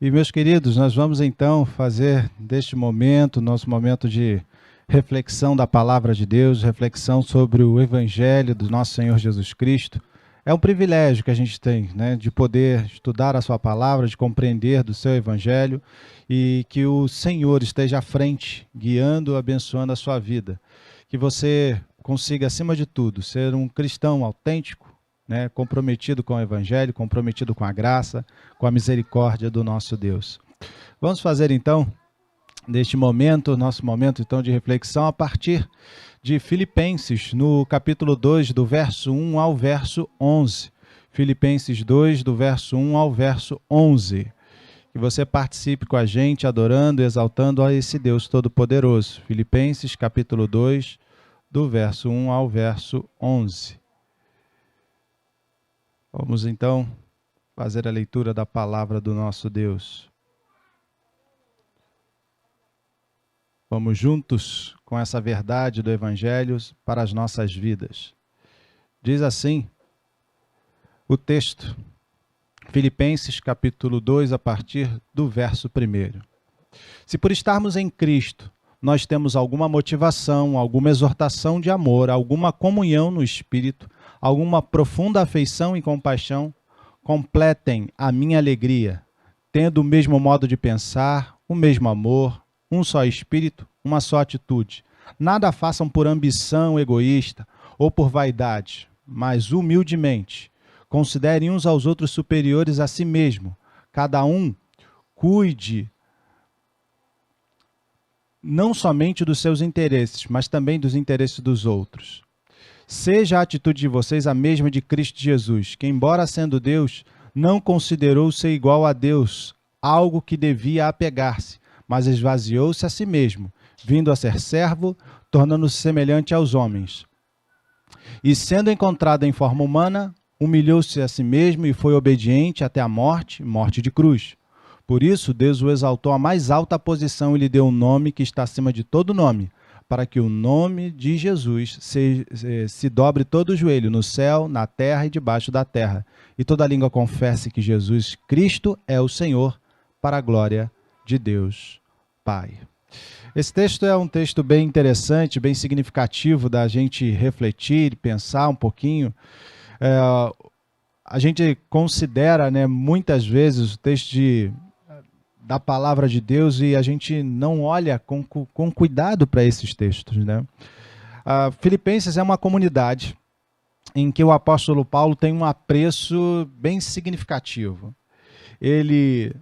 E, meus queridos, nós vamos então fazer deste momento, nosso momento de reflexão da palavra de Deus, reflexão sobre o Evangelho do nosso Senhor Jesus Cristo. É um privilégio que a gente tem, né, de poder estudar a sua palavra, de compreender do seu Evangelho e que o Senhor esteja à frente, guiando, abençoando a sua vida. Que você consiga, acima de tudo, ser um cristão autêntico, né, comprometido com o Evangelho, comprometido com a graça, com a misericórdia do nosso Deus. Vamos fazer então, neste momento, nosso momento então de reflexão, a partir de Filipenses, no capítulo 2, do verso 1 ao verso 11. Filipenses 2, do verso 1 ao verso 11. Que você participe com a gente, adorando e exaltando a esse Deus Todo-Poderoso. Filipenses, capítulo 2, do verso 1 ao verso 11. Vamos então fazer a leitura da palavra do nosso Deus. Vamos juntos com essa verdade do Evangelho para as nossas vidas. Diz assim o texto, Filipenses capítulo 2, a partir do verso 1. Se por estarmos em Cristo, nós temos alguma motivação, alguma exortação de amor, alguma comunhão no Espírito, alguma profunda afeição e compaixão, completem a minha alegria, tendo o mesmo modo de pensar, o mesmo amor, um só Espírito, uma só atitude. Nada façam por ambição egoísta ou por vaidade, mas humildemente. Considerem uns aos outros superiores a si mesmo. Cada um cuide não somente dos seus interesses, mas também dos interesses dos outros. Seja a atitude de vocês a mesma de Cristo Jesus, que, embora sendo Deus, não considerou ser igual a Deus, algo que devia apegar-se, mas esvaziou-se a si mesmo, vindo a ser servo, tornando-se semelhante aos homens. E sendo encontrado em forma humana, humilhou-se a si mesmo e foi obediente até a morte, morte de cruz. Por isso, Deus o exaltou à mais alta posição e lhe deu um nome que está acima de todo nome, para que o nome de Jesus se dobre todo o joelho, no céu, na terra e debaixo da terra, e toda língua confesse que Jesus Cristo é o Senhor, para a glória de Deus Pai. Esse texto é um texto bem interessante, bem significativo da gente refletir, pensar um pouquinho. A gente considera, né, muitas vezes o texto da palavra de Deus e a gente não olha com cuidado para esses textos, né? Filipenses é uma comunidade em que o apóstolo Paulo tem um apreço bem significativo. Ele,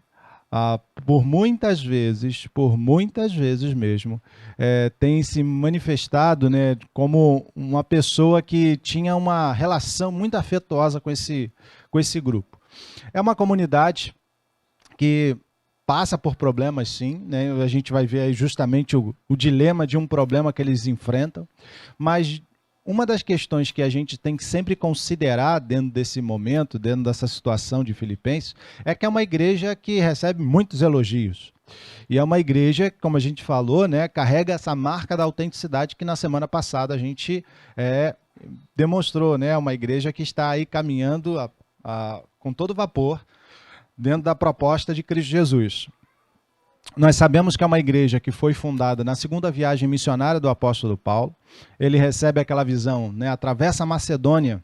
por muitas vezes mesmo, tem se manifestado, né, como uma pessoa que tinha uma relação muito afetuosa com esse grupo. É uma comunidade que passa por problemas, sim, né? A gente vai ver aí justamente o dilema de um problema que eles enfrentam, mas uma das questões que a gente tem que sempre considerar dentro desse momento, dentro dessa situação de Filipenses, é que é uma igreja que recebe muitos elogios. E é uma igreja, como a gente falou, né, carrega essa marca da autenticidade que na semana passada a gente demonstrou, né? Uma igreja que está aí caminhando com todo vapor dentro da proposta de Cristo Jesus. Nós sabemos que é uma igreja que foi fundada na segunda viagem missionária do apóstolo Paulo. Ele recebe aquela visão, né, atravessa a Macedônia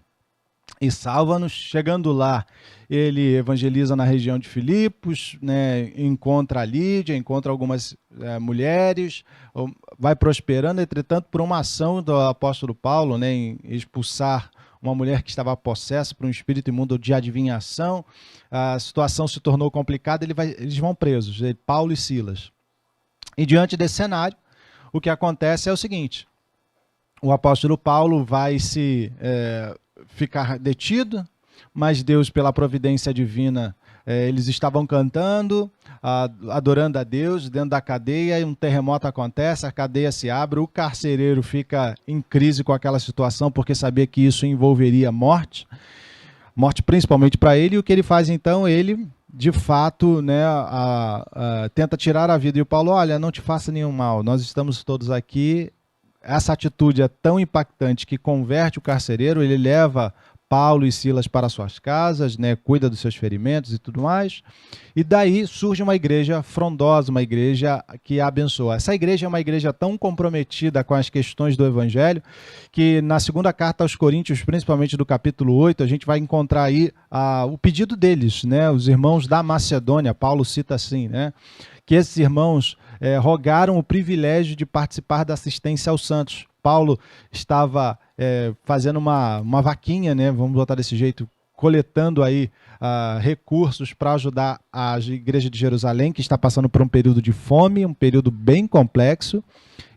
e salva-nos. Chegando lá, ele evangeliza na região de Filipos, né, encontra a Lídia, encontra algumas mulheres, vai prosperando, entretanto, por uma ação do apóstolo Paulo, né, em expulsar uma mulher que estava possessa por um espírito imundo de adivinhação, a situação se tornou complicada, eles vão presos, Paulo e Silas. E diante desse cenário, o que acontece é o seguinte: o apóstolo Paulo vai ficar detido, mas Deus, pela providência divina, eles estavam cantando, adorando a Deus dentro da cadeia, e um terremoto acontece, a cadeia se abre, o carcereiro fica em crise com aquela situação, porque sabia que isso envolveria morte principalmente para ele, e o que ele faz então? Ele, de fato, né, tenta tirar a vida, e o Paulo, olha, não te faça nenhum mal, nós estamos todos aqui. Essa atitude é tão impactante que converte o carcereiro, ele leva Paulo e Silas para suas casas, né, cuida dos seus ferimentos e tudo mais. E daí surge uma igreja frondosa, uma igreja que abençoa. Essa igreja é uma igreja tão comprometida com as questões do evangelho que na segunda carta aos Coríntios, principalmente do capítulo 8, a gente vai encontrar aí o pedido deles, né, os irmãos da Macedônia. Paulo cita assim, né, que esses irmãos rogaram o privilégio de participar da assistência aos santos. Paulo estava fazendo uma vaquinha, né, vamos botar desse jeito, coletando aí recursos para ajudar a igreja de Jerusalém, que está passando por um período de fome, um período bem complexo.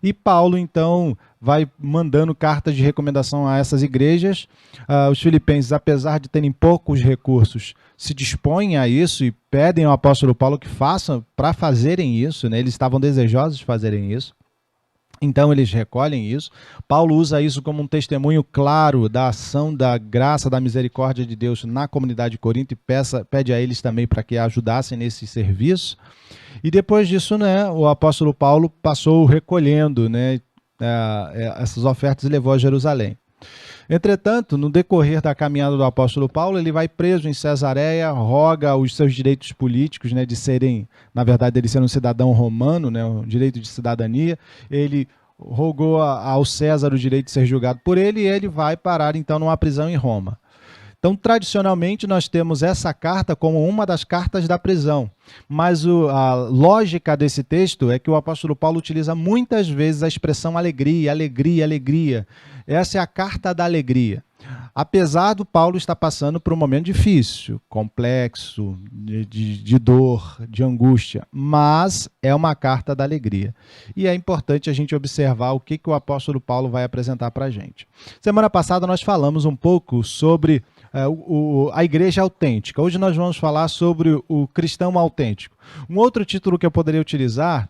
E Paulo, então, vai mandando cartas de recomendação a essas igrejas. Os filipenses, apesar de terem poucos recursos, se dispõem a isso e pedem ao apóstolo Paulo que façam para fazerem isso, né? Eles estavam desejosos de fazerem isso. Então eles recolhem isso. Paulo usa isso como um testemunho claro da ação, da graça, da misericórdia de Deus na comunidade de Corinto e pede a eles também para que ajudassem nesse serviço. E depois disso, né, o apóstolo Paulo passou recolhendo, né, essas ofertas e levou a Jerusalém. Entretanto, no decorrer da caminhada do apóstolo Paulo, ele vai preso em Cesareia, roga os seus direitos políticos, né, de serem, na verdade, ele ser um cidadão romano, né, o direito de cidadania. Ele rogou ao César o direito de ser julgado por ele e ele vai parar, então, numa prisão em Roma. Então, tradicionalmente, nós temos essa carta como uma das cartas da prisão. Mas a lógica desse texto é que o apóstolo Paulo utiliza muitas vezes a expressão alegria, alegria, alegria. Essa é a carta da alegria. Apesar do Paulo estar passando por um momento difícil, complexo, de dor, de angústia, mas é uma carta da alegria. E é importante a gente observar o que o apóstolo Paulo vai apresentar para a gente. Semana passada nós falamos um pouco sobre a igreja autêntica. Hoje nós vamos falar sobre o cristão autêntico. Um outro título que eu poderia utilizar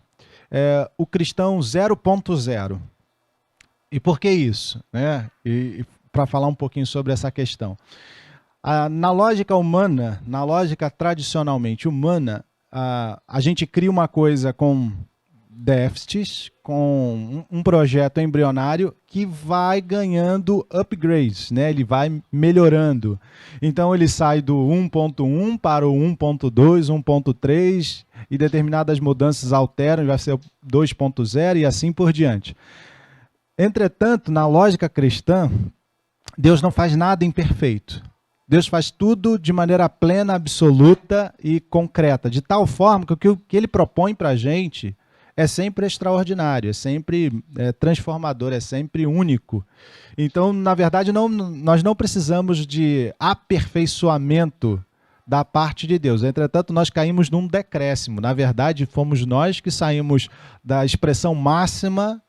é o cristão 0.0. E por que isso? Né? E para falar um pouquinho sobre essa questão. Na lógica humana, na lógica tradicionalmente humana, a gente cria uma coisa com déficits, com um projeto embrionário que vai ganhando upgrades, né? Ele vai melhorando. Então ele sai do 1.1 para o 1.2, 1.3 e determinadas mudanças alteram, vai ser o 2.0 e assim por diante. Entretanto, na lógica cristã, Deus não faz nada imperfeito. Deus faz tudo de maneira plena, absoluta e concreta, de tal forma que o que ele propõe para a gente é sempre extraordinário, é sempre transformador, é sempre único. Então, na verdade, nós não precisamos de aperfeiçoamento da parte de Deus. Entretanto, nós caímos num decréscimo. Na verdade, fomos nós que saímos da expressão máxima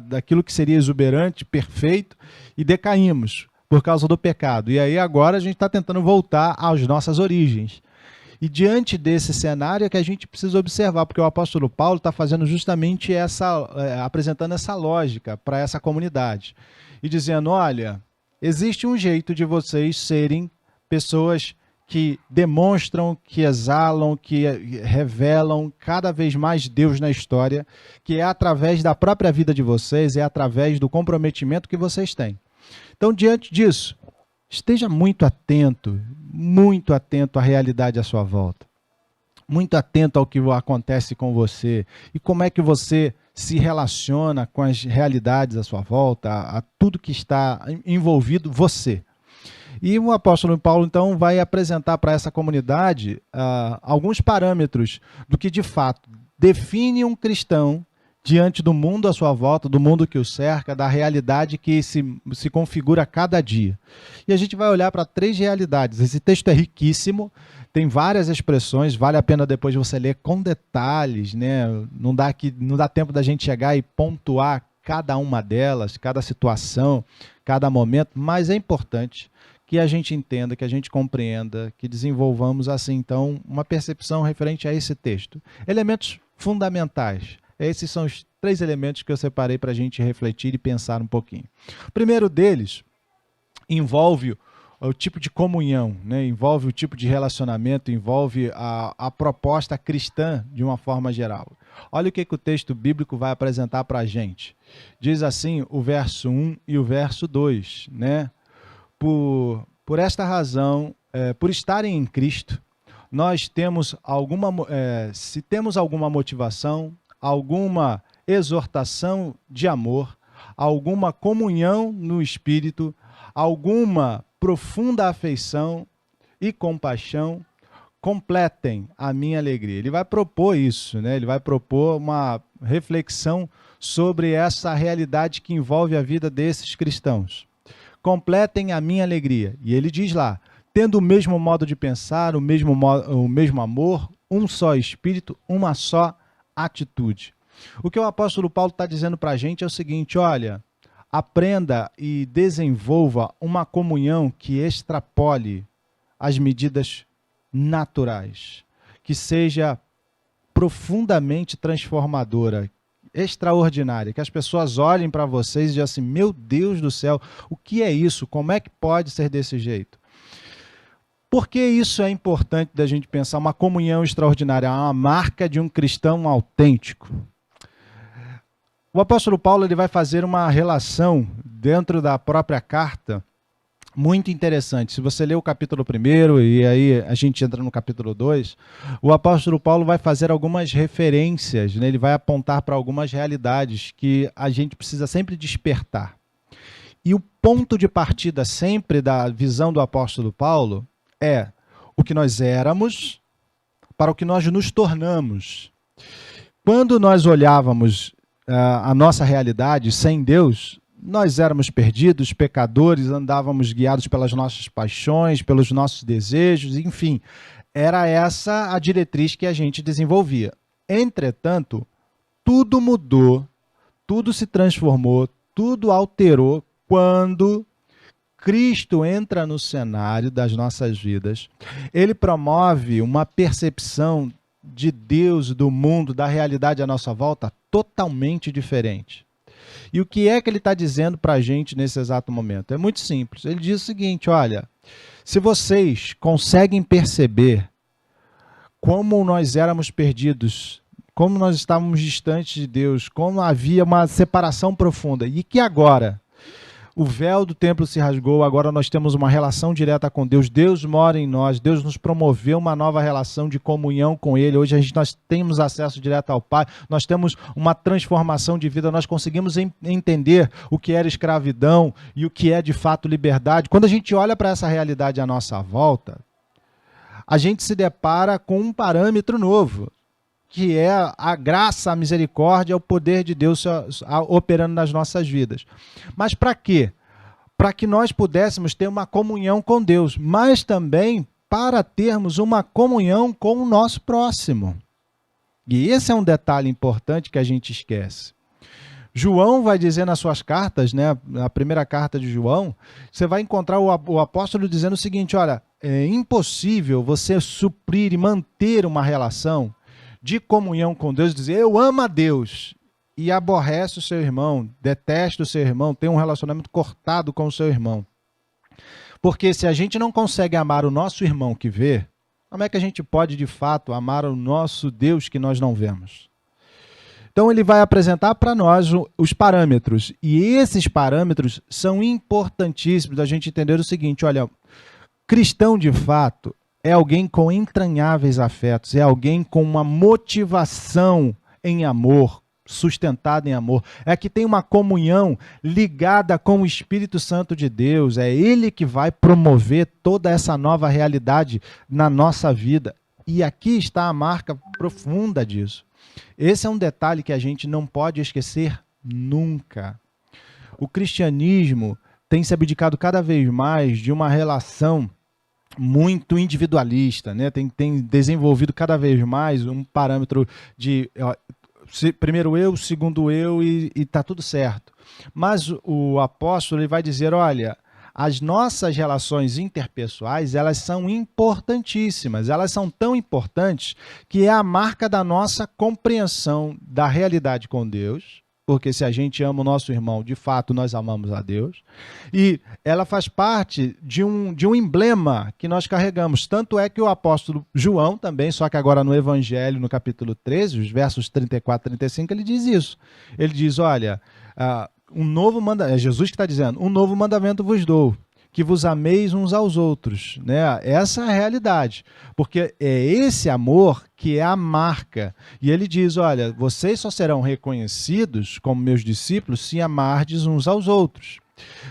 daquilo que seria exuberante, perfeito, e decaímos por causa do pecado. E aí agora a gente está tentando voltar às nossas origens. E diante desse cenário é que a gente precisa observar, porque o apóstolo Paulo está fazendo justamente apresentando essa lógica para essa comunidade. E dizendo, olha, existe um jeito de vocês serem pessoas que demonstram, que exalam, que revelam cada vez mais Deus na história, que é através da própria vida de vocês, é através do comprometimento que vocês têm. Então, diante disso, esteja muito atento à realidade à sua volta. Muito atento ao que acontece com você e como é que você se relaciona com as realidades à sua volta, a tudo que está envolvido você. E o apóstolo Paulo, então, vai apresentar para essa comunidade alguns parâmetros do que, de fato, define um cristão diante do mundo à sua volta, do mundo que o cerca, da realidade que se configura a cada dia. E a gente vai olhar para 3 realidades. Esse texto é riquíssimo, tem várias expressões, vale a pena depois você ler com detalhes, né? Não dá tempo da gente chegar e pontuar cada uma delas, cada situação, cada momento, mas é importante que a gente entenda, que a gente compreenda, que desenvolvamos assim, então, uma percepção referente a esse texto. Elementos fundamentais. Esses são os 3 elementos que eu separei para a gente refletir e pensar um pouquinho. O primeiro deles envolve o tipo de comunhão, né? Envolve o tipo de relacionamento, envolve a proposta cristã de uma forma geral. Olha o que o texto bíblico vai apresentar para a gente. Diz assim o verso 1 e o verso 2, né? por esta razão, por estarem em Cristo, nós temos se temos alguma motivação, alguma exortação de amor, alguma comunhão no Espírito, alguma profunda afeição e compaixão, completem a minha alegria. Ele vai propor isso, né? Ele vai propor uma reflexão sobre essa realidade que envolve a vida desses cristãos. Completem a minha alegria. E ele diz lá, tendo o mesmo modo de pensar, o mesmo amor, um só espírito, uma só atitude. O que o apóstolo Paulo está dizendo para a gente é o seguinte, olha, aprenda e desenvolva uma comunhão que extrapole as medidas naturais, que seja profundamente transformadora, extraordinária, que as pessoas olhem para vocês e digam assim, meu Deus do céu, o que é isso? Como é que pode ser desse jeito? Por que isso é importante da gente pensar? Uma comunhão extraordinária, uma marca de um cristão autêntico. O apóstolo Paulo ele vai fazer uma relação dentro da própria carta muito interessante. Se você ler o capítulo 1, e aí a gente entra no capítulo 2, o apóstolo Paulo vai fazer algumas referências, né? Ele vai apontar para algumas realidades que a gente precisa sempre despertar. E o ponto de partida sempre da visão do apóstolo Paulo é o que nós éramos para o que nós nos tornamos. Quando nós olhávamos a nossa realidade sem Deus, nós éramos perdidos, pecadores, andávamos guiados pelas nossas paixões, pelos nossos desejos, enfim, era essa a diretriz que a gente desenvolvia. Entretanto, tudo mudou, tudo se transformou, tudo alterou quando Cristo entra no cenário das nossas vidas. Ele promove uma percepção de Deus, do mundo, da realidade à nossa volta totalmente diferente. E o que é que ele está dizendo para a gente nesse exato momento? É muito simples. Ele diz o seguinte, olha, se vocês conseguem perceber como nós éramos perdidos, como nós estávamos distantes de Deus, como havia uma separação profunda, e que agora o véu do templo se rasgou, agora nós temos uma relação direta com Deus, Deus mora em nós, Deus nos promoveu uma nova relação de comunhão com Ele, hoje nós temos acesso direto ao Pai, nós temos uma transformação de vida, nós conseguimos entender o que era escravidão e o que é de fato liberdade. Quando a gente olha para essa realidade à nossa volta, a gente se depara com um parâmetro novo, que é a graça, a misericórdia, o poder de Deus operando nas nossas vidas. Mas para quê? Para que nós pudéssemos ter uma comunhão com Deus, mas também para termos uma comunhão com o nosso próximo. E esse é um detalhe importante que a gente esquece. João vai dizer nas suas cartas, né, na primeira carta de João, você vai encontrar o apóstolo dizendo o seguinte, olha, é impossível você suprir e manter uma relação de comunhão com Deus, dizer eu amo a Deus e aborrece o seu irmão, detesta o seu irmão, tem um relacionamento cortado com o seu irmão. Porque se a gente não consegue amar o nosso irmão que vê, como é que a gente pode de fato amar o nosso Deus que nós não vemos? Então ele vai apresentar para nós os parâmetros, e esses parâmetros são importantíssimos da gente entender o seguinte, olha, cristão de fato é alguém com entranháveis afetos, é alguém com uma motivação em amor, sustentada em amor, é que tem uma comunhão ligada com o Espírito Santo de Deus, é Ele que vai promover toda essa nova realidade na nossa vida. E aqui está a marca profunda disso. Esse é um detalhe que a gente não pode esquecer nunca. O cristianismo tem se abdicado cada vez mais de uma relação muito individualista, né? Tem desenvolvido cada vez mais um parâmetro de primeiro eu, segundo eu e está tudo certo. Mas o apóstolo ele vai dizer, olha, as nossas relações interpessoais, elas são importantíssimas, elas são tão importantes que é a marca da nossa compreensão da realidade com Deus, porque se a gente ama o nosso irmão, de fato nós amamos a Deus, e ela faz parte de um emblema que nós carregamos, tanto é que o apóstolo João também, só que agora no Evangelho, no capítulo 13, os versos 34 e 35, ele diz isso, ele diz, olha, um novo mandamento, é Jesus que está dizendo, um novo mandamento vos dou, que vos ameis uns aos outros, né? Essa é a realidade, porque é esse amor que é a marca. E ele diz, olha, vocês só serão reconhecidos como meus discípulos se amardes uns aos outros.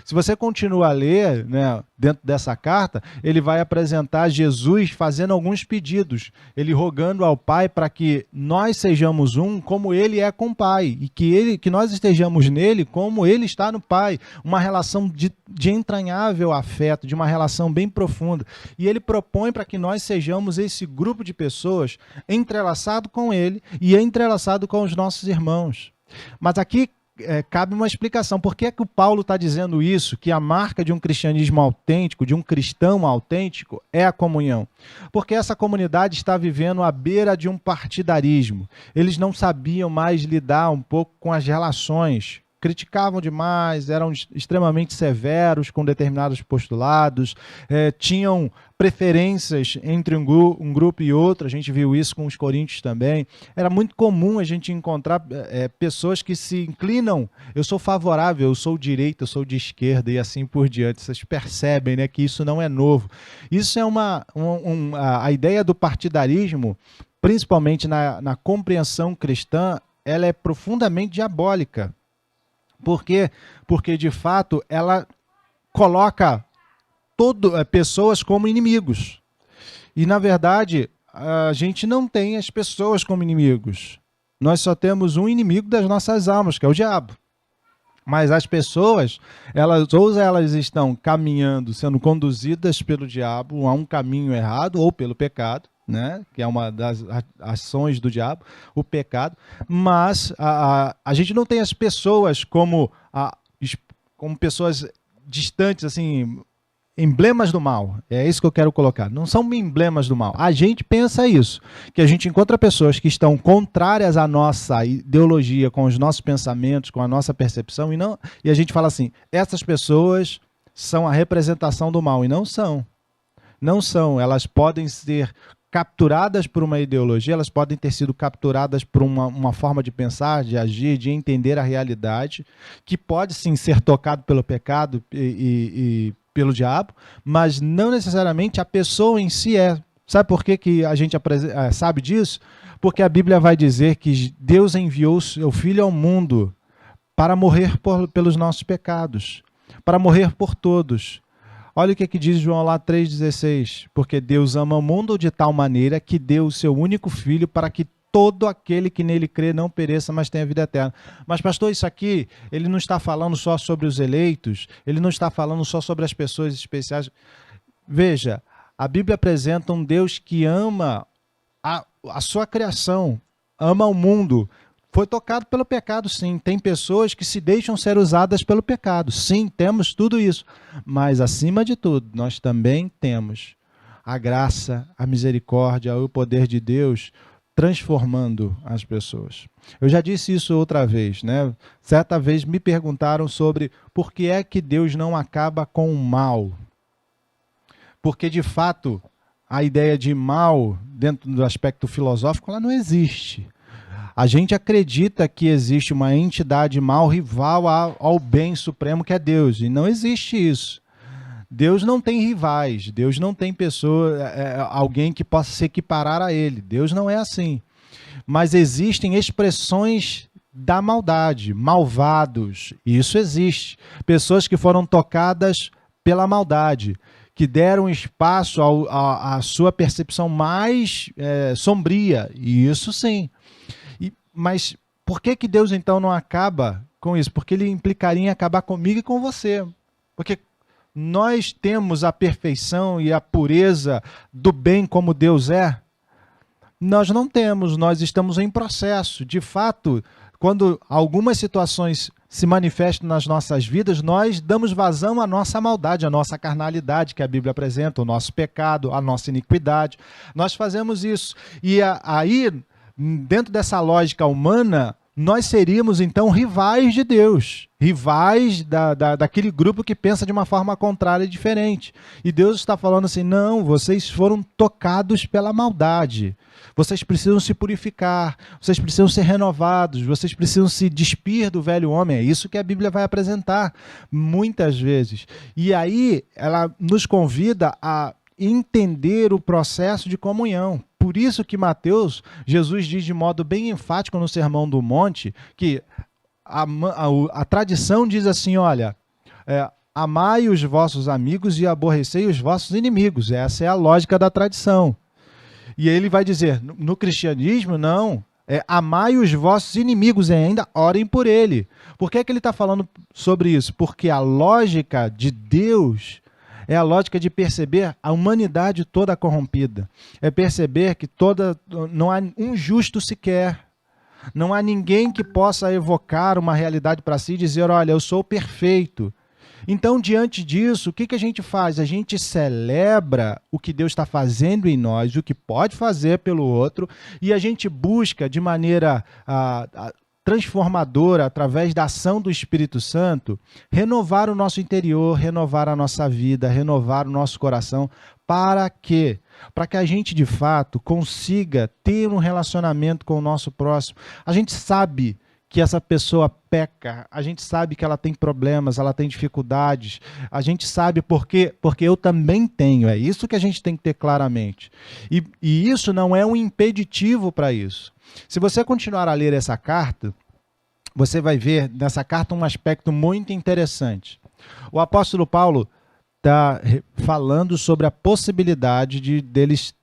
Se você continua a ler, né, dentro dessa carta, ele vai apresentar Jesus fazendo alguns pedidos, ele rogando ao Pai para que nós sejamos um como ele é com o Pai, e que nós estejamos nele como ele está no Pai, uma relação de entranhável afeto, de uma relação bem profunda. E ele propõe para que nós sejamos esse grupo de pessoas entrelaçado com ele e entrelaçado com os nossos irmãos. Mas aqui cabe uma explicação. Por que é que o Paulo está dizendo isso? Que a marca de um cristianismo autêntico, de um cristão autêntico, é a comunhão. Porque essa comunidade está vivendo à beira de um partidarismo. Eles não sabiam mais lidar um pouco com as relações. Criticavam demais, eram extremamente severos com determinados postulados, tinham preferências entre um grupo e outro. A gente viu isso com os coríntios também. Era muito comum a gente encontrar pessoas que se inclinam, eu sou favorável, eu sou direita, eu sou de esquerda e assim por diante. Vocês percebem, né, que isso não é novo. Isso é a ideia do partidarismo, principalmente na compreensão cristã, ela é profundamente diabólica. Por quê? Porque, de fato, ela coloca pessoas como inimigos. E, na verdade, a gente não tem as pessoas como inimigos. Nós só temos um inimigo das nossas almas, que é o diabo. Mas as pessoas, elas estão caminhando, sendo conduzidas pelo diabo a um caminho errado ou pelo pecado, né? Que é uma das ações do diabo, o pecado, mas a gente não tem as pessoas como pessoas distantes, assim, emblemas do mal. É isso que eu quero colocar. Não são emblemas do mal. A gente pensa isso, que a gente encontra pessoas que estão contrárias à nossa ideologia, com os nossos pensamentos, com a nossa percepção, e a gente fala assim, essas pessoas são a representação do mal, e não são. Não são. Elas podem ser capturadas por uma ideologia, elas podem ter sido capturadas por uma forma de pensar, de agir, de entender a realidade, que pode sim ser tocado pelo pecado e pelo diabo, mas não necessariamente a pessoa em si é. Sabe por que a gente sabe disso? Porque a Bíblia vai dizer que Deus enviou o seu Filho ao mundo para morrer pelos nossos pecados, para morrer por todos. Olha o que diz João lá 3,16. Porque Deus ama o mundo de tal maneira que deu o seu único Filho para que todo aquele que nele crê não pereça, mas tenha vida eterna. Mas, pastor, isso aqui, ele não está falando só sobre os eleitos, ele não está falando só sobre as pessoas especiais. Veja, a Bíblia apresenta um Deus que ama a sua criação, ama o mundo. Foi tocado pelo pecado, sim. Tem pessoas que se deixam ser usadas pelo pecado. Sim, temos tudo isso. Mas, acima de tudo, nós também temos a graça, a misericórdia, o poder de Deus transformando as pessoas. Eu já disse isso outra vez, né? Certa vez me perguntaram sobre por que é que Deus não acaba com o mal. Porque, de fato, a ideia de mal, dentro do aspecto filosófico, ela não existe. A gente acredita que existe uma entidade mal rival ao bem supremo que é Deus, e não existe isso. Deus não tem rivais, Deus não tem alguém que possa se equiparar a ele. Deus não é assim. Mas existem expressões da maldade, malvados, isso existe. Pessoas que foram tocadas pela maldade, que deram espaço à sua percepção mais sombria, e isso sim. Mas por que Deus então não acaba com isso? Porque ele implicaria em acabar comigo e com você. Porque nós temos a perfeição e a pureza do bem como Deus é? Nós não temos, nós estamos em processo. De fato, quando algumas situações se manifestam nas nossas vidas, nós damos vazão à nossa maldade, à nossa carnalidade que a Bíblia apresenta, o nosso pecado, a nossa iniquidade. Nós fazemos isso. E aí, dentro dessa lógica humana, nós seríamos então rivais de Deus, rivais daquele grupo que pensa de uma forma contrária e diferente. E Deus está falando assim, não, vocês foram tocados pela maldade, vocês precisam se purificar, vocês precisam ser renovados, vocês precisam se despir do velho homem. É isso que a Bíblia vai apresentar muitas vezes. E aí ela nos convida a entender o processo de comunhão. Por isso que Mateus, Jesus diz de modo bem enfático no Sermão do Monte, que a tradição diz assim, olha, amai os vossos amigos e aborrecei os vossos inimigos. Essa é a lógica da tradição. E ele vai dizer, no cristianismo, não, amai os vossos inimigos e ainda orem por ele. Por que ele está falando sobre isso? Porque a lógica de Deus é a lógica de perceber a humanidade toda corrompida. É perceber que não há um justo sequer. Não há ninguém que possa evocar uma realidade para si e dizer, olha, eu sou perfeito. Então, diante disso, o que a gente faz? A gente celebra o que Deus está fazendo em nós, o que pode fazer pelo outro, e a gente busca de maneira transformadora, através da ação do Espírito Santo, renovar o nosso interior, renovar a nossa vida, renovar o nosso coração. Para quê? Para que a gente, de fato, consiga ter um relacionamento com o nosso próximo. A gente sabe que essa pessoa peca, a gente sabe que ela tem problemas, ela tem dificuldades, a gente sabe porque eu também tenho, é isso que a gente tem que ter claramente. E isso não é um impeditivo para isso. Se você continuar a ler essa carta, você vai ver nessa carta um aspecto muito interessante. O apóstolo Paulo está falando sobre a possibilidade deles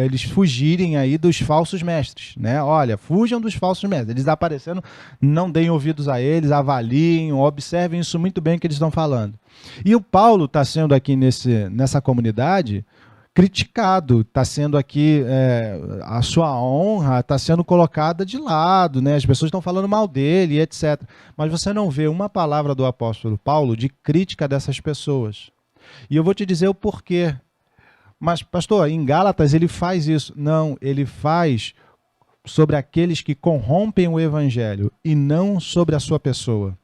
eles fugirem aí dos falsos mestres, né? Olha, fujam dos falsos mestres. Eles aparecendo, não deem ouvidos a eles, avaliem, observem isso muito bem que eles estão falando. E o Paulo está sendo aqui nessa comunidade criticado, está sendo aqui, a sua honra está sendo colocada de lado, né? As pessoas estão falando mal dele, etc. Mas você não vê uma palavra do apóstolo Paulo de crítica dessas pessoas. E eu vou te dizer o porquê. Mas, pastor, em Gálatas ele faz isso. Não, ele faz sobre aqueles que corrompem o evangelho e não sobre a sua pessoa.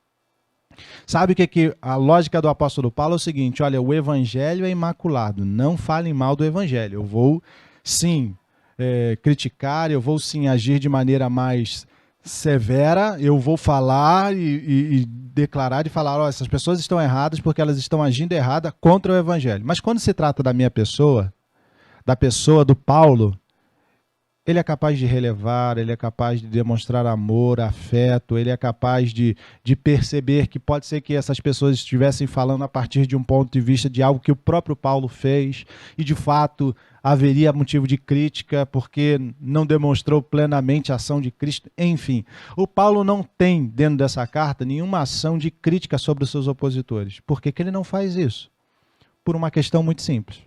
Sabe o que a lógica do apóstolo Paulo é o seguinte, olha, o evangelho é imaculado, não falem mal do evangelho. Eu vou, sim, criticar, eu vou, sim, agir de maneira mais severa, eu vou falar e declarar e falar, olha, essas pessoas estão erradas porque elas estão agindo errada contra o evangelho. Mas quando se trata da minha pessoa, da pessoa do Paulo, ele é capaz de relevar, ele é capaz de demonstrar amor, afeto, ele é capaz de perceber que pode ser que essas pessoas estivessem falando a partir de um ponto de vista de algo que o próprio Paulo fez e, de fato, haveria motivo de crítica porque não demonstrou plenamente a ação de Cristo. Enfim, o Paulo não tem, dentro dessa carta, nenhuma ação de crítica sobre os seus opositores. Por que ele não faz isso? Por uma questão muito simples.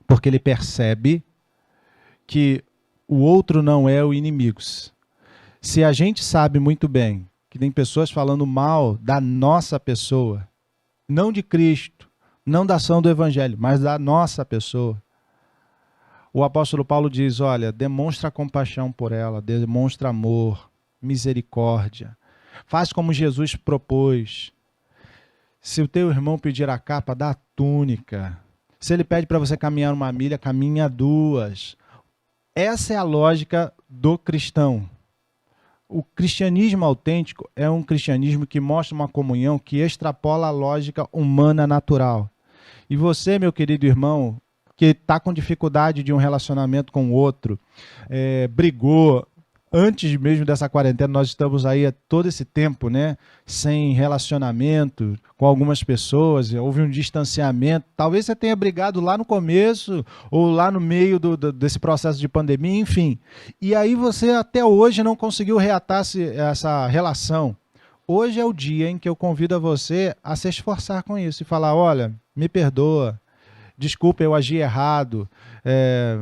Porque ele percebe que o outro não é o inimigo. Se a gente sabe muito bem que tem pessoas falando mal da nossa pessoa, não de Cristo, não da ação do Evangelho, mas da nossa pessoa, o apóstolo Paulo diz, olha, demonstra compaixão por ela, demonstra amor, misericórdia, faz como Jesus propôs. Se o teu irmão pedir a capa, dá a túnica. Se ele pede para você caminhar uma milha, caminha 2. Essa é a lógica do cristão. O cristianismo autêntico é um cristianismo que mostra uma comunhão que extrapola a lógica humana natural. E você, meu querido irmão, que está com dificuldade de um relacionamento com o outro, brigou, antes mesmo dessa quarentena, nós estamos aí há todo esse tempo, né, sem relacionamento com algumas pessoas, houve um distanciamento, talvez você tenha brigado lá no começo ou lá no meio desse processo de pandemia, enfim. E aí você até hoje não conseguiu reatar essa relação. Hoje é o dia em que eu convido a você a se esforçar com isso e falar, olha, me perdoa, desculpa, eu agi errado,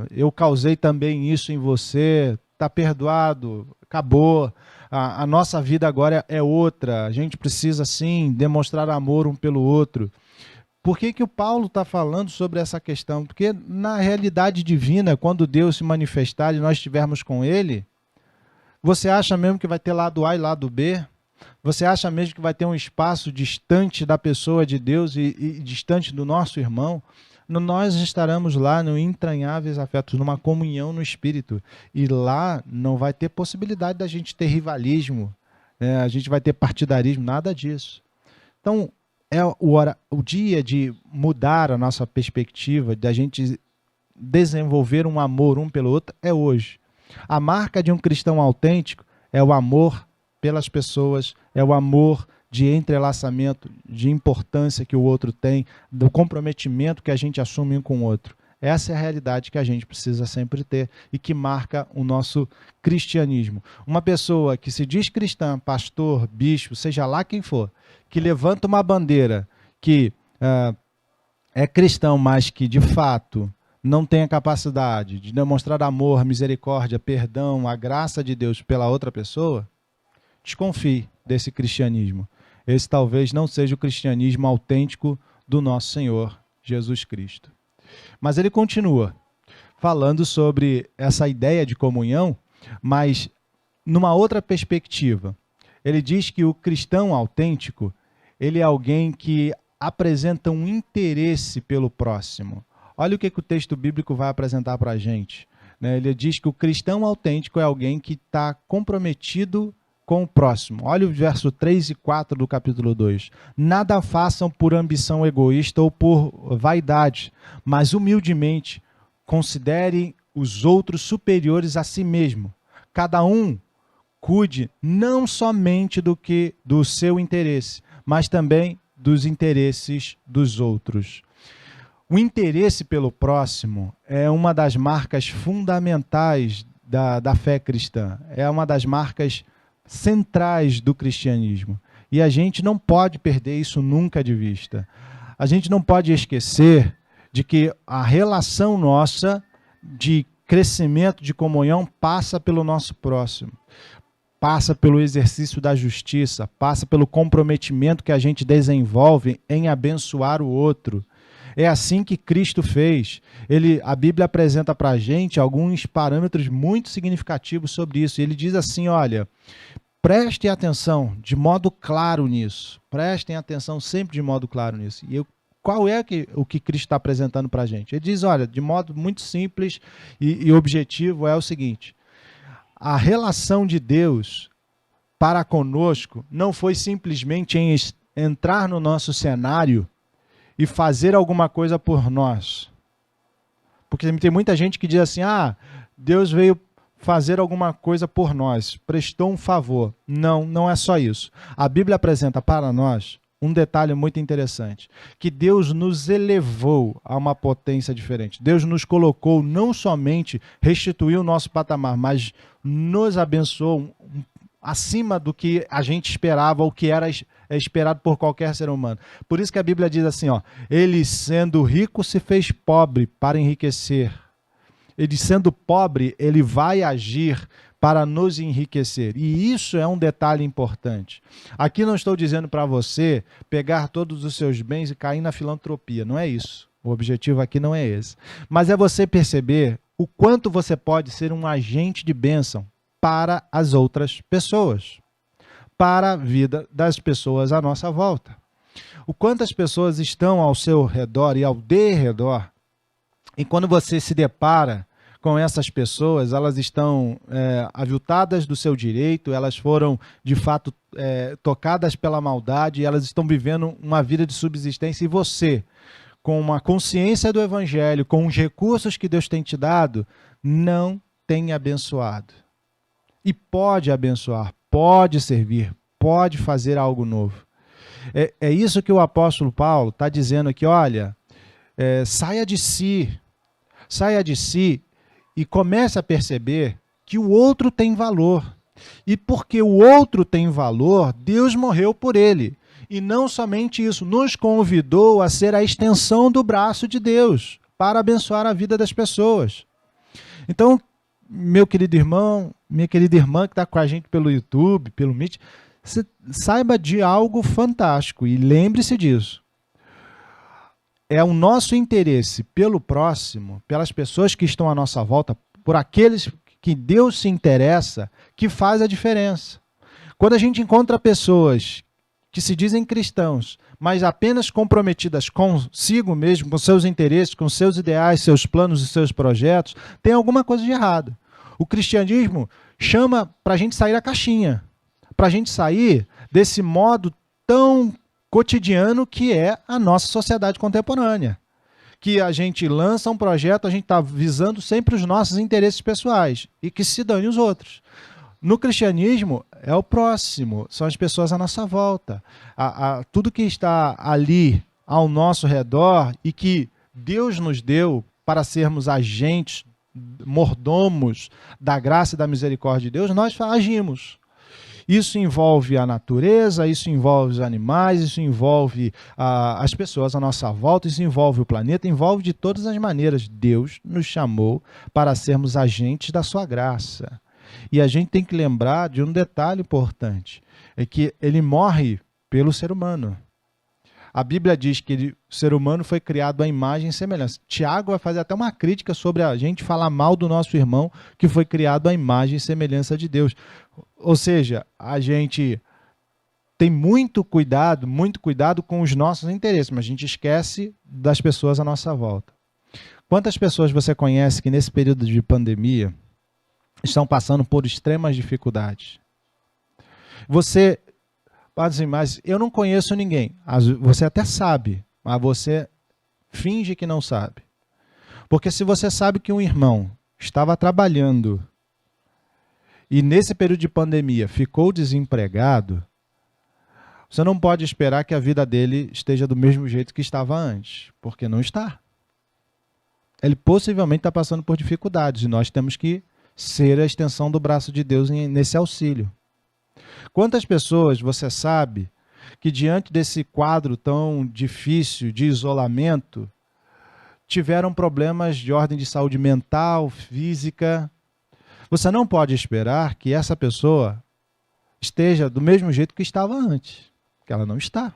eu causei também isso em você, está perdoado, acabou, a nossa vida agora é outra, a gente precisa sim demonstrar amor um pelo outro. Por que o Paulo está falando sobre essa questão? Porque na realidade divina, quando Deus se manifestar e nós estivermos com Ele, Você acha mesmo que vai ter lado A e lado B? Você acha mesmo que vai ter um espaço distante da pessoa de Deus e distante do nosso irmão? Nós estaremos lá no entranháveis afetos, numa comunhão no Espírito. E lá não vai ter possibilidade da gente ter rivalismo, a gente vai ter partidarismo, nada disso. Então, o dia de mudar a nossa perspectiva, da gente desenvolver um amor um pelo outro, é hoje. A marca de um cristão autêntico é o amor pelas pessoas, é o amor de entrelaçamento, de importância que o outro tem, do comprometimento que a gente assume um com o outro. Essa é a realidade que a gente precisa sempre ter e que marca o nosso cristianismo. Uma pessoa que se diz cristã, pastor, bispo, seja lá quem for, que levanta uma bandeira que é cristão, mas que de fato não tem a capacidade de demonstrar amor, misericórdia, perdão, a graça de Deus pela outra pessoa, desconfie desse cristianismo. Esse talvez não seja o cristianismo autêntico do nosso Senhor Jesus Cristo. Mas ele continua falando sobre essa ideia de comunhão, mas numa outra perspectiva. Ele diz que o cristão autêntico, ele é alguém que apresenta um interesse pelo próximo. Olha o que o texto bíblico vai apresentar para a gente. Ele diz que o cristão autêntico é alguém que está comprometido com o próximo. Olha o verso 3 e 4 do capítulo 2. Nada façam por ambição egoísta ou por vaidade, mas humildemente considerem os outros superiores a si mesmo. Cada um cuide não somente do seu interesse, mas também dos interesses dos outros. O interesse pelo próximo é uma das marcas fundamentais da fé cristã. É uma das marcas centrais do cristianismo. E a gente não pode perder isso nunca de vista. A gente não pode esquecer de que a relação nossa de crescimento, de comunhão, passa pelo nosso próximo. Passa pelo exercício da justiça, passa pelo comprometimento que a gente desenvolve em abençoar o outro. É assim que Cristo fez. A Bíblia apresenta para a gente alguns parâmetros muito significativos sobre isso. Ele diz assim, olha, prestem atenção de modo claro nisso. Prestem atenção sempre de modo claro nisso. E qual é o que Cristo está apresentando para a gente? Ele diz, olha, de modo muito simples e objetivo é o seguinte. A relação de Deus para conosco não foi simplesmente em entrar no nosso cenário e fazer alguma coisa por nós. Porque tem muita gente que diz assim, Deus veio fazer alguma coisa por nós, prestou um favor. Não, não é só isso. A Bíblia apresenta para nós um detalhe muito interessante, que Deus nos elevou a uma potência diferente. Deus nos colocou, não somente restituiu o nosso patamar, mas nos abençoou acima do que a gente esperava, ou que era esperado por qualquer ser humano. Por isso que a Bíblia diz assim, ele sendo rico se fez pobre para enriquecer. Ele sendo pobre, ele vai agir para nos enriquecer. E isso é um detalhe importante. Aqui não estou dizendo para você pegar todos os seus bens e cair na filantropia, não é isso. O objetivo aqui não é esse. Mas é você perceber o quanto você pode ser um agente de bênção para as outras pessoas, para a vida das pessoas à nossa volta. O quanto as pessoas estão ao seu redor e ao derredor, e quando você se depara com essas pessoas, elas estão aviltadas do seu direito, elas foram, de fato, tocadas pela maldade, elas estão vivendo uma vida de subsistência, e você, com uma consciência do Evangelho, com os recursos que Deus tem te dado, não tem abençoado. E pode abençoar, pode servir, pode fazer algo novo. É isso que o apóstolo Paulo está dizendo aqui, olha, saia de si e comece a perceber que o outro tem valor. E porque o outro tem valor, Deus morreu por ele. E não somente isso, nos convidou a ser a extensão do braço de Deus para abençoar a vida das pessoas. Então, meu querido irmão, minha querida irmã que está com a gente pelo YouTube, pelo Meet, saiba de algo fantástico e lembre-se disso. É o nosso interesse pelo próximo, pelas pessoas que estão à nossa volta, por aqueles que Deus se interessa, que faz a diferença. Quando a gente encontra pessoas que se dizem cristãos, mas apenas comprometidas consigo mesmo, com seus interesses, com seus ideais, seus planos e seus projetos, tem alguma coisa de errado. O cristianismo chama para a gente sair da caixinha, para a gente sair desse modo tão cotidiano que é a nossa sociedade contemporânea. Que a gente lança um projeto, a gente está visando sempre os nossos interesses pessoais e que se dane os outros. No cristianismo, é o próximo, são as pessoas à nossa volta. Tudo que está ali ao nosso redor e que Deus nos deu para sermos agentes, mordomos da graça e da misericórdia de Deus, nós agimos. Isso envolve a natureza, isso envolve os animais, isso envolve as pessoas à nossa volta, isso envolve o planeta, envolve de todas as maneiras. Deus nos chamou para sermos agentes da sua graça. E a gente tem que lembrar de um detalhe importante, é que ele morre pelo ser humano. A Bíblia diz que o ser humano foi criado à imagem e semelhança. Tiago vai fazer até uma crítica sobre a gente falar mal do nosso irmão que foi criado à imagem e semelhança de Deus. Ou seja, a gente tem muito cuidado com os nossos interesses, mas a gente esquece das pessoas à nossa volta. Quantas pessoas você conhece que nesse período de pandemia estão passando por extremas dificuldades? Você pode dizer, mas eu não conheço ninguém. Você até sabe, mas você finge que não sabe. Porque se você sabe que um irmão estava trabalhando e nesse período de pandemia ficou desempregado, você não pode esperar que a vida dele esteja do mesmo jeito que estava antes, porque não está. Ele possivelmente está passando por dificuldades e nós temos que ser a extensão do braço de Deus nesse auxílio. Quantas pessoas você sabe que diante desse quadro tão difícil de isolamento tiveram problemas de ordem de saúde mental, física? Você não pode esperar que essa pessoa esteja do mesmo jeito que estava antes, que ela não está.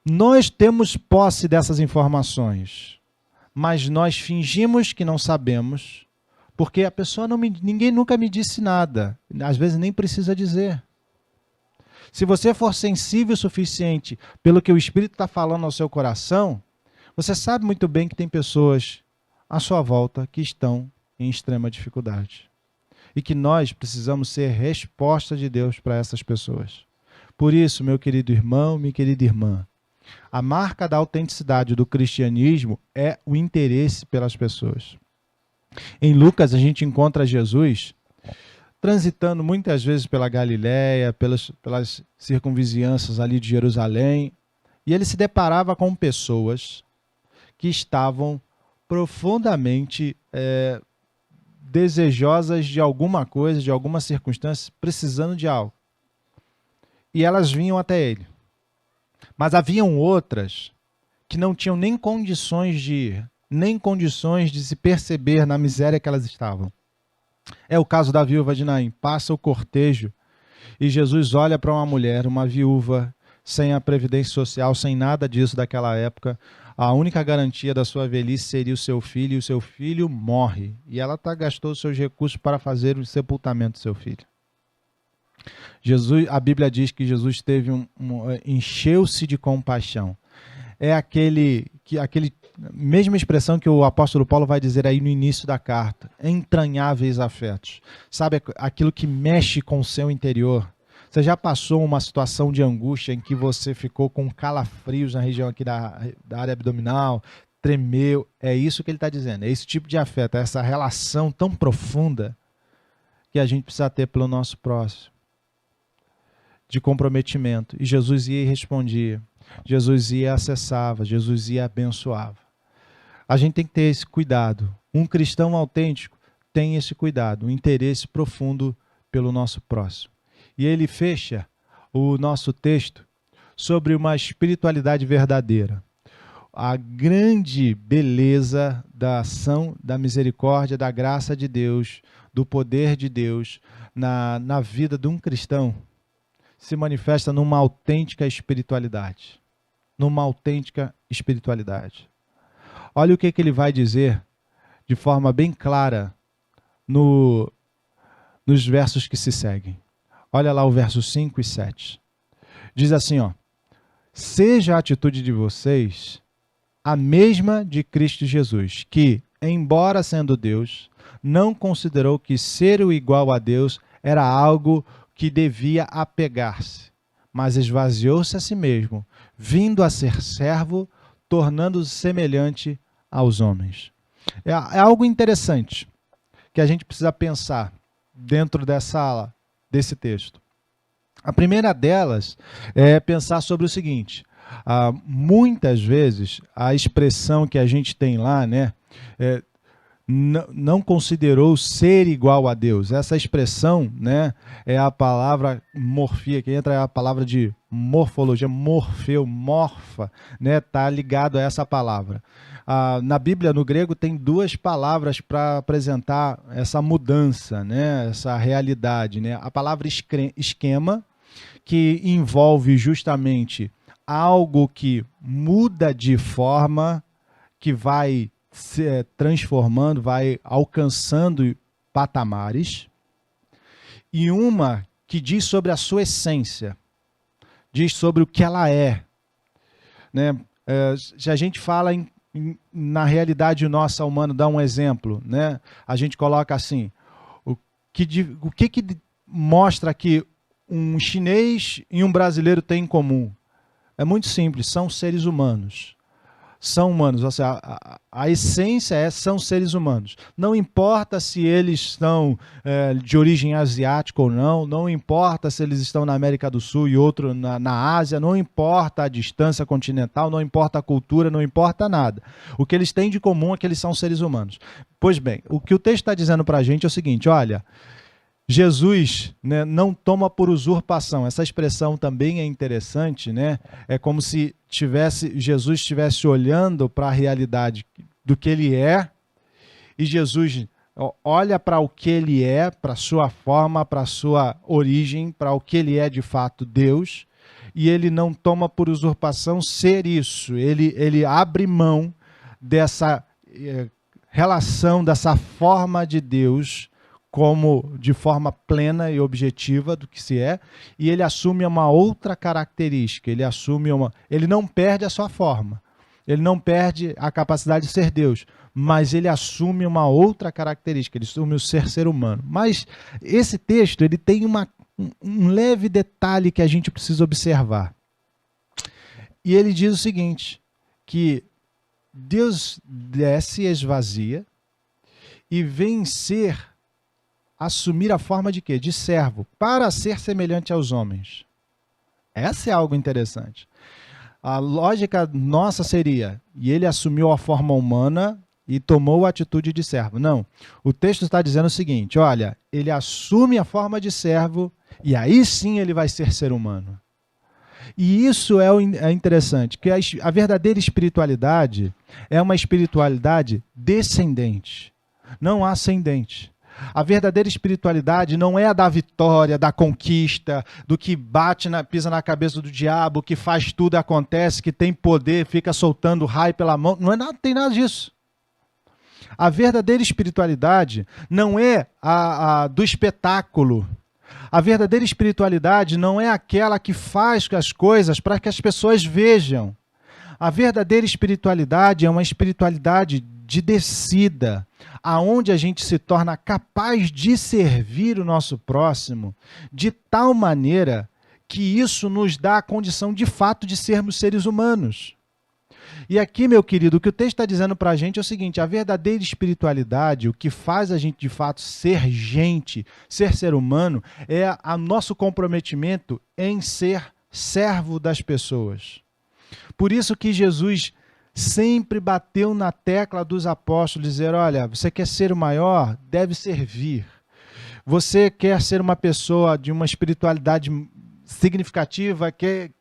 Nós temos posse dessas informações, mas nós fingimos que não sabemos, porque a pessoa ninguém nunca me disse nada, às vezes nem precisa dizer. Se você for sensível o suficiente pelo que o Espírito está falando ao seu coração, você sabe muito bem que tem pessoas à sua volta que estão em extrema dificuldade. E que nós precisamos ser resposta de Deus para essas pessoas. Por isso, meu querido irmão, minha querida irmã, a marca da autenticidade do cristianismo é o interesse pelas pessoas. Em Lucas, a gente encontra Jesus transitando muitas vezes pela Galiléia, pelas circunvizinhanças ali de Jerusalém, e ele se deparava com pessoas que estavam profundamente desejosas de alguma coisa, de alguma circunstância, precisando de algo. E elas vinham até ele. Mas haviam outras que não tinham nem condições de ir, nem condições de se perceber na miséria que elas estavam. É o caso da viúva de Naim. Passa o cortejo e Jesus olha para uma mulher, uma viúva, sem a previdência social, sem nada disso daquela época. A única garantia da sua velhice seria o seu filho, e o seu filho morre. E ela gastou seus recursos para fazer o sepultamento do seu filho. A Bíblia diz que Jesus teve encheu-se de compaixão. É aquele mesma expressão que o apóstolo Paulo vai dizer aí no início da carta, entranháveis afetos. Sabe, aquilo que mexe com o seu interior. Você já passou uma situação de angústia em que você ficou com calafrios na região aqui da área abdominal, tremeu? É isso que ele está dizendo, é esse tipo de afeto, é essa relação tão profunda que a gente precisa ter pelo nosso próximo, de comprometimento. E Jesus ia e respondia, Jesus ia e acessava, Jesus ia e abençoava. A gente tem que ter esse cuidado. Um cristão autêntico tem esse cuidado, um interesse profundo pelo nosso próximo. E ele fecha o nosso texto sobre uma espiritualidade verdadeira. A grande beleza da ação, da misericórdia, da graça de Deus, do poder de Deus na vida de um cristão se manifesta numa autêntica espiritualidade. Numa autêntica espiritualidade. Olha o que ele vai dizer de forma bem clara nos versos que se seguem. Olha lá o verso 5 e 7. Diz assim, ó: seja a atitude de vocês a mesma de Cristo Jesus, que, embora sendo Deus, não considerou que ser o igual a Deus era algo que devia apegar-se, mas esvaziou-se a si mesmo, vindo a ser servo, tornando-se semelhante aos homens. É algo interessante que a gente precisa pensar dentro desse texto. A primeira delas é pensar sobre o seguinte: muitas vezes a expressão que a gente tem lá, né, não considerou ser igual a Deus. Essa expressão, né, é a palavra morfia, que entra a palavra de morfologia, morfeu, morfa, né, tá ligado a essa palavra. Na Bíblia, no grego, tem duas palavras para apresentar essa mudança, né, essa realidade, né? A palavra esquema, que envolve justamente algo que muda de forma, que vai se transformando, vai alcançando patamares, e uma que diz sobre a sua essência, diz sobre o que ela é, né? Se a gente fala na realidade nossa humana, dá um exemplo, né? A gente coloca assim: o que mostra que um chinês e um brasileiro têm em comum? É muito simples, são seres humanos. São humanos, ou seja, a essência são seres humanos. Não importa se eles são de origem asiática ou não, não importa se eles estão na América do Sul e outro na Ásia, não importa a distância continental, não importa a cultura, não importa nada. O que eles têm de comum é que eles são seres humanos. Pois bem, o que o texto está dizendo para a gente é o seguinte: olha, Jesus, né, não toma por usurpação. Essa expressão também é interessante, né? É como se Jesus estivesse olhando para a realidade do que ele é, e Jesus olha para o que ele é, para a sua forma, para a sua origem, para o que ele é de fato Deus, e ele não toma por usurpação ser isso. Ele abre mão dessa relação, dessa forma de Deus, como de forma plena e objetiva do que se é, e ele assume uma outra característica, ele não perde a sua forma, ele não perde a capacidade de ser Deus, mas ele assume uma outra característica, ele assume o ser humano. Mas esse texto, ele tem um leve detalhe que a gente precisa observar. E ele diz o seguinte, que Deus desce e esvazia e vem assumir a forma de quê? De servo, para ser semelhante aos homens. Essa é algo interessante. A lógica nossa seria: e ele assumiu a forma humana e tomou a atitude de servo. Não. O texto está dizendo o seguinte: olha, ele assume a forma de servo e aí sim ele vai ser humano. E isso é interessante, que a verdadeira espiritualidade é uma espiritualidade descendente, não ascendente. A verdadeira espiritualidade não é a da vitória, da conquista, do que pisa na cabeça do diabo, que faz tudo, acontece, que tem poder, fica soltando raio pela mão. Não tem nada disso. A verdadeira espiritualidade não é a do espetáculo. A verdadeira espiritualidade não é aquela que faz as coisas para que as pessoas vejam. A verdadeira espiritualidade é uma espiritualidade de descida, aonde a gente se torna capaz de servir o nosso próximo de tal maneira que isso nos dá a condição de fato de sermos seres humanos. E aqui, meu querido, o que o texto está dizendo para a gente é o seguinte: a verdadeira espiritualidade, o que faz a gente de fato ser gente, ser humano, é o nosso comprometimento em ser servo das pessoas. Por isso que Jesus sempre bateu na tecla dos apóstolos, dizer: olha, você quer ser o maior? Deve servir. Você quer ser uma pessoa de uma espiritualidade significativa, quer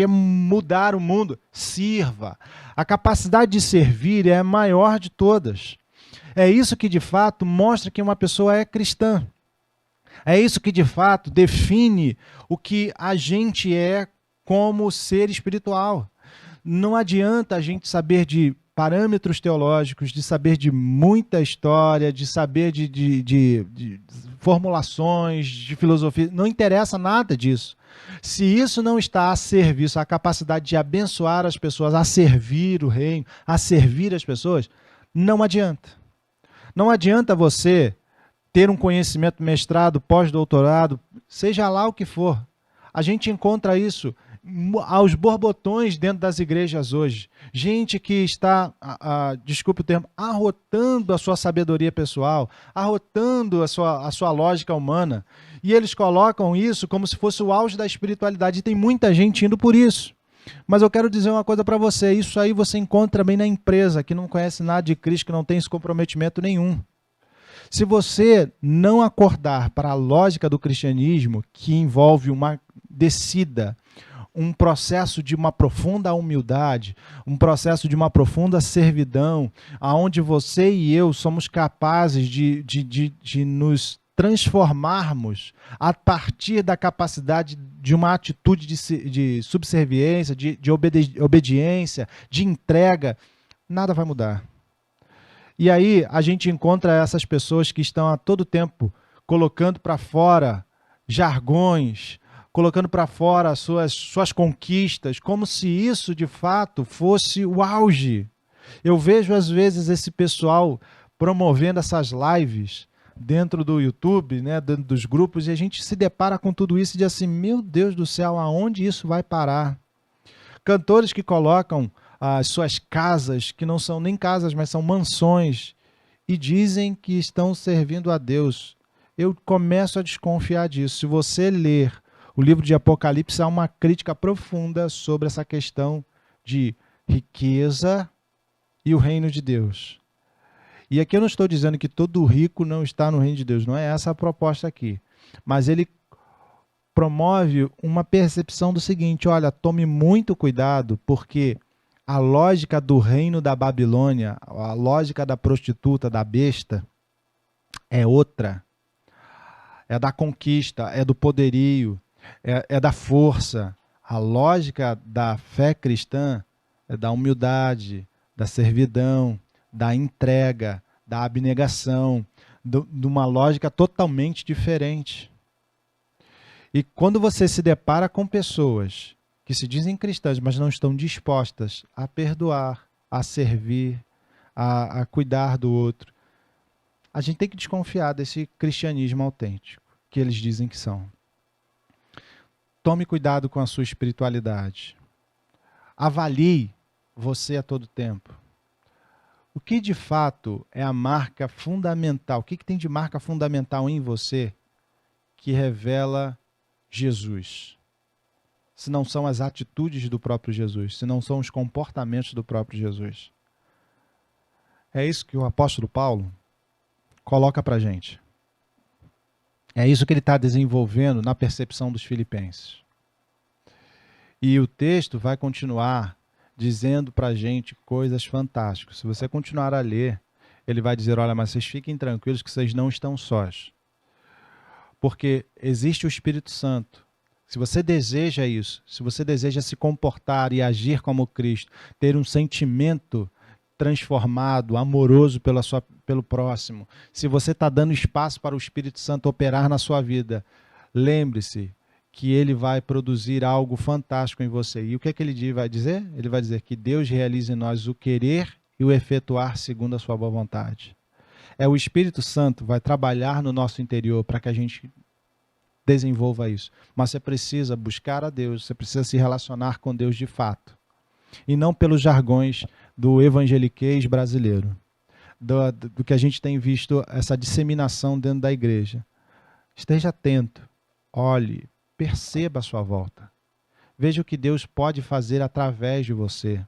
mudar o mundo? Sirva. A capacidade de servir é a maior de todas. É isso que de fato mostra que uma pessoa é cristã. É isso que de fato define o que a gente é como ser espiritual. Não adianta a gente saber de parâmetros teológicos, de saber de muita história, de saber de formulações, de filosofia. Não interessa nada disso. Se isso não está a serviço, a capacidade de abençoar as pessoas, a servir o reino, a servir as pessoas, não adianta. Não adianta você ter um conhecimento mestrado, pós-doutorado, seja lá o que for. A gente encontra isso aos borbotões dentro das igrejas hoje. Gente que está, desculpe o termo, arrotando a sua sabedoria pessoal, arrotando a sua lógica humana. E eles colocam isso como se fosse o auge da espiritualidade. E tem muita gente indo por isso. Mas eu quero dizer uma coisa para você. Isso aí você encontra bem na empresa, que não conhece nada de Cristo, que não tem esse comprometimento nenhum. Se você não acordar para a lógica do cristianismo, que envolve uma descida, um processo de uma profunda humildade, um processo de uma profunda servidão, aonde você e eu somos capazes de nos transformarmos a partir da capacidade de uma atitude de subserviência, de obediência, de entrega, nada vai mudar. E aí a gente encontra essas pessoas que estão a todo tempo colocando para fora jargões, colocando para fora as suas conquistas, como se isso de fato fosse o auge. Eu vejo às vezes esse pessoal promovendo essas lives dentro do YouTube, né, dentro dos grupos, e a gente se depara com tudo isso e diz assim, meu Deus do céu, aonde isso vai parar? Cantores que colocam as suas casas, que não são nem casas, mas são mansões, e dizem que estão servindo a Deus. Eu começo a desconfiar disso. Se você ler o livro de Apocalipse, há uma crítica profunda sobre essa questão de riqueza e o reino de Deus. E aqui eu não estou dizendo que todo rico não está no reino de Deus, não é essa a proposta aqui. Mas ele promove uma percepção do seguinte, olha, tome muito cuidado, porque a lógica do reino da Babilônia, a lógica da prostituta, da besta, é outra. É da conquista, é do poderio, é da força. A lógica da fé cristã é da humildade, da servidão, da entrega, da abnegação, de uma lógica totalmente diferente. E quando você se depara com pessoas que se dizem cristãs, mas não estão dispostas a perdoar, a servir, a cuidar do outro, a gente tem que desconfiar desse cristianismo autêntico que eles dizem que são. Tome cuidado com a sua espiritualidade. Avalie você a todo tempo. O que de fato é a marca fundamental? O que tem de marca fundamental em você que revela Jesus? Se não são as atitudes do próprio Jesus, se não são os comportamentos do próprio Jesus. É isso que o apóstolo Paulo coloca para a gente. É isso que ele está desenvolvendo na percepção dos filipenses. E o texto vai continuar dizendo para a gente coisas fantásticas. Se você continuar a ler, ele vai dizer, olha, mas vocês fiquem tranquilos que vocês não estão sós. Porque existe o Espírito Santo. Se você deseja isso, se você deseja se comportar e agir como Cristo, ter um sentimento transformado, amoroso pelo próximo, se você está dando espaço para o Espírito Santo operar na sua vida, lembre-se que ele vai produzir algo fantástico em você. E o que é que ele vai dizer? Ele vai dizer que Deus realiza em nós o querer e o efetuar segundo a sua boa vontade. É o Espírito Santo vai trabalhar no nosso interior para que a gente desenvolva isso. Mas você precisa buscar a Deus, você precisa se relacionar com Deus de fato. E não pelos jargões do evangeliquez brasileiro, do que a gente tem visto, essa disseminação dentro da igreja. Esteja atento, olhe, perceba a sua volta. Veja o que Deus pode fazer através de você.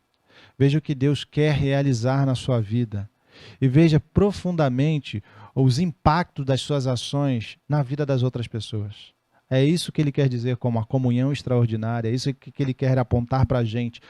Veja o que Deus quer realizar na sua vida. E veja profundamente os impactos das suas ações na vida das outras pessoas. É isso que ele quer dizer como a comunhão extraordinária, é isso que ele quer apontar para a gente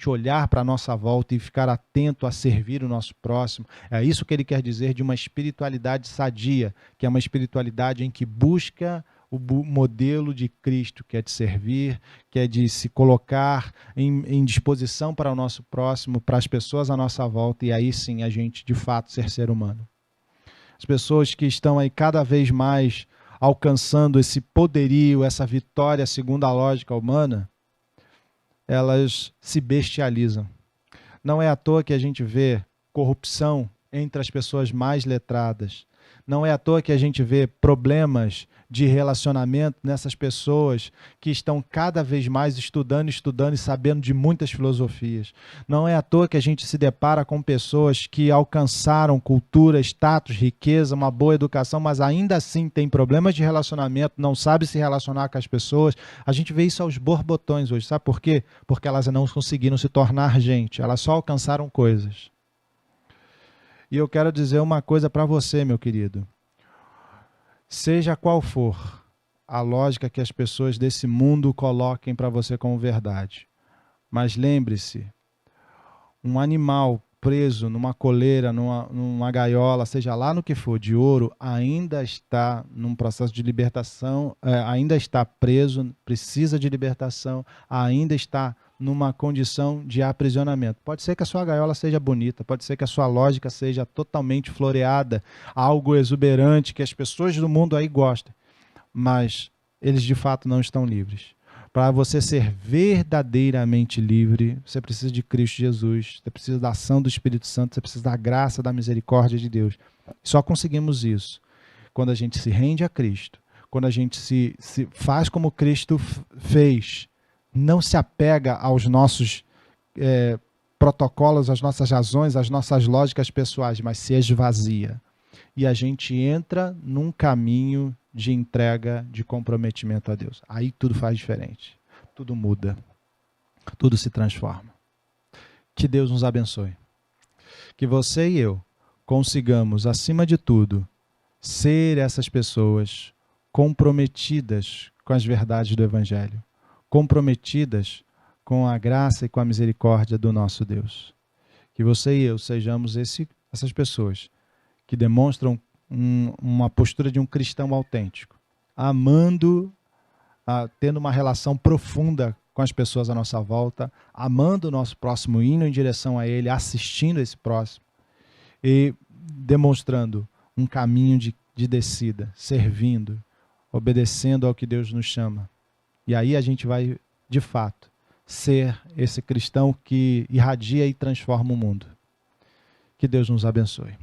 olhar para a nossa volta e ficar atento a servir o nosso próximo. É isso que ele quer dizer de uma espiritualidade sadia, que é uma espiritualidade em que busca o modelo de Cristo, que é de servir, que é de se colocar em disposição para o nosso próximo, para as pessoas à nossa volta, e aí sim a gente, de fato, ser humano. As pessoas que estão aí cada vez mais alcançando esse poderio, essa vitória segundo a lógica humana, elas se bestializam. Não é à toa que a gente vê corrupção entre as pessoas mais letradas. Não é à toa que a gente vê problemas de relacionamento nessas pessoas que estão cada vez mais estudando e sabendo de muitas filosofias. Não é à toa que a gente se depara com pessoas que alcançaram cultura, status, riqueza, uma boa educação, mas ainda assim têm problemas de relacionamento, não sabe se relacionar com as pessoas. A gente vê isso aos borbotões hoje. Sabe por quê? Porque elas não conseguiram se tornar gente, elas só alcançaram coisas. E eu quero dizer uma coisa para você, meu querido. Seja qual for a lógica que as pessoas desse mundo coloquem para você como verdade, mas lembre-se, um animal preso numa coleira, numa gaiola, seja lá no que for, de ouro, ainda está num processo de libertação, ainda está preso, precisa de libertação, ainda está numa condição de aprisionamento. Pode ser que a sua gaiola seja bonita, pode ser que a sua lógica seja totalmente floreada, algo exuberante que as pessoas do mundo aí gostem, mas eles de fato não estão livres. Para você ser verdadeiramente livre, você precisa de Cristo Jesus, você precisa da ação do Espírito Santo, você precisa da graça, da misericórdia de Deus. Só conseguimos isso quando a gente se rende a Cristo, quando a gente se faz como Cristo fez, não se apega aos nossos protocolos, às nossas razões, às nossas lógicas pessoais, mas se esvazia. E a gente entra num caminho de entrega, de comprometimento a Deus. Aí tudo faz diferente. Tudo muda. Tudo se transforma. Que Deus nos abençoe. Que você e eu consigamos, acima de tudo, ser essas pessoas comprometidas com as verdades do Evangelho. Comprometidas com a graça e com a misericórdia do nosso Deus. Que você e eu sejamos essas pessoas que demonstram uma postura de um cristão autêntico, amando, tendo uma relação profunda com as pessoas à nossa volta, amando o nosso próximo, indo em direção a ele, assistindo esse próximo e demonstrando um caminho de descida, servindo, obedecendo ao que Deus nos chama. E aí a gente vai, de fato, ser esse cristão que irradia e transforma o mundo. Que Deus nos abençoe.